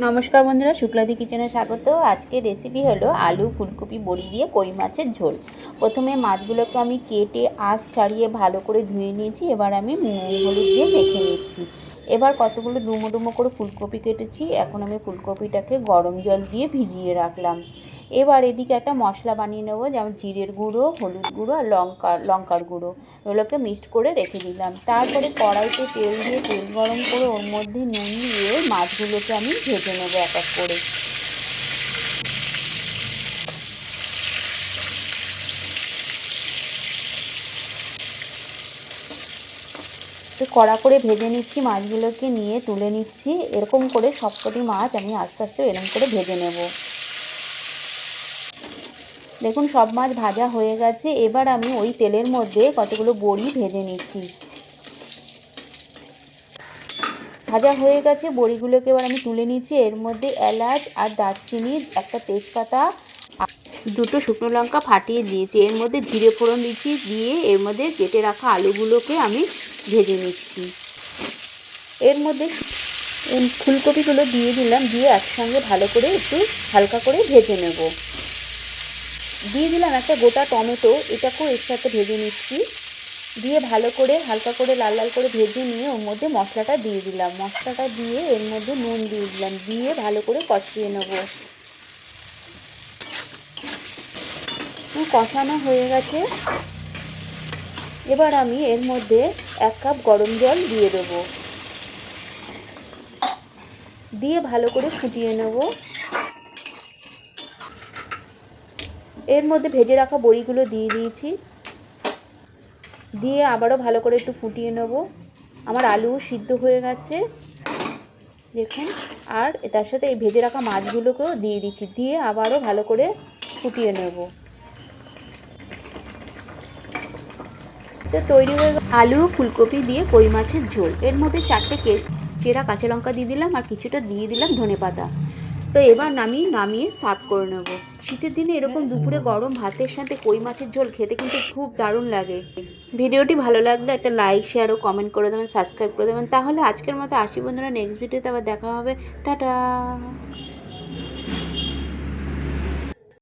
নমস্কার বন্ধুরা, শুক্লাদি কিচেনে স্বাগত। আজকে রেসিপি হলো আলু ফুলকপি বড়ি দিয়ে কই মাছের ঝোল। প্রথমে মাছগুলোকে আমি কেটে আঁশ ছাড়িয়ে ভালো করে ধুয়ে নিয়েছি। এবার আমি নুন হলুদ দিয়ে মেখে নিচ্ছি। এবার কতগুলো ডুমো ডুমো করে ফুলকপি কেটেছি। এখন আমি ফুলকপিটাকে গরম জল দিয়ে ভিজিয়ে রাখলাম। এবার এদিকে একটা মশলা বানিয়ে নেবো, যেমন জিরের গুঁড়ো, হলুদ গুঁড়ো আর লঙ্কার গুঁড়ো। এগুলোকে মিক্সড করে রেখে দিলাম। তারপরে কড়াইতে তেল দিয়ে তেল গরম করে ওর মধ্যে নুন দিয়ে মাছগুলোকে আমি ভেজে নেবো এক এক করে। তো কড়া করে ভেজে নিচ্ছি, মাছগুলোকে নিয়ে তুলে নিচ্ছি। এরকম করে সবকটি মাছ আমি আস্তে আস্তে এরকম করে ভেজে নেব। দেখুন, সব মাছ ভাজা হয়ে গেছে। এবার আমি ওই তেলের মধ্যে কতগুলো বড়ি ভেজে নিচ্ছি। ভাজা হয়ে গেছে বড়িগুলোকে, এবার আমি তুলে নিচ্ছি। এর মধ্যে এলাচ আর দারচিনি, একটা তেজপাতা, দুটো শুকনো লঙ্কা ফাটিয়ে দিয়েছি। এর মধ্যে জিরে ফোড়ন দিচ্ছি, দিয়ে এর মধ্যে কেটে রাখা আলুগুলোকে আমি ভেজে নিচ্ছি। এর মধ্যে ফুলকপিগুলো দিয়ে দিলাম, দিয়ে একসঙ্গে ভালো করে একটু হালকা করে ভেজে নেব। দিয়ে দিলাম একটা গোটা টমেটো, এটাকেও এর সাথে ভেজে নিচ্ছি। দিয়ে ভালো করে হালকা করে লাল লাল করে ভেজে নিয়ে ওর মধ্যে মশলাটা দিয়ে দিলাম। মশলাটা দিয়ে এর মধ্যে নুন দিয়ে দিলাম, দিয়ে ভালো করে কষিয়ে নেব। কষানো হয়ে গেছে। এবার আমি এর মধ্যে 1 কাপ গরম জল দিয়ে দেবো, দিয়ে ভালো করে ফুটিয়ে নেব। এর মধ্যে ভেজে রাখা বড়িগুলো দিয়ে দিয়েছি, দিয়ে আবারও ভালো করে একটু ফুটিয়ে নেব। আমার আলু সিদ্ধ হয়ে গেছে দেখুন। আর তার সাথে এই ভেজে রাখা মাছগুলোকেও দিয়ে দিচ্ছি, দিয়ে আবারও ভালো করে ফুটিয়ে নেব। তো তৈরি হয়ে গেল আলু ফুলকপি দিয়ে কই মাছের ঝোল। এর মধ্যে 4টে চেরা কাঁচা লঙ্কা দিয়ে দিলাম, আর কিছুটা দিয়ে দিলাম ধনেপাতা। তো এবার নামিয়ে সার্ভ করে নেব। শীতের দিনে এরকম দুপুরে গরম ভাতের সাথে কই মাছের ঝোল খেতে কিন্তু খুব দারুণ লাগে। ভিডিওটি ভালো লাগলে একটা লাইক, শেয়ার ও কমেন্ট করে দেবেন, সাবস্ক্রাইব করে দেবেন। তাহলে আজকের মতো আসি বন্ধুরা, নেক্সট ভিডিওতে আবার দেখা হবে। টাটা।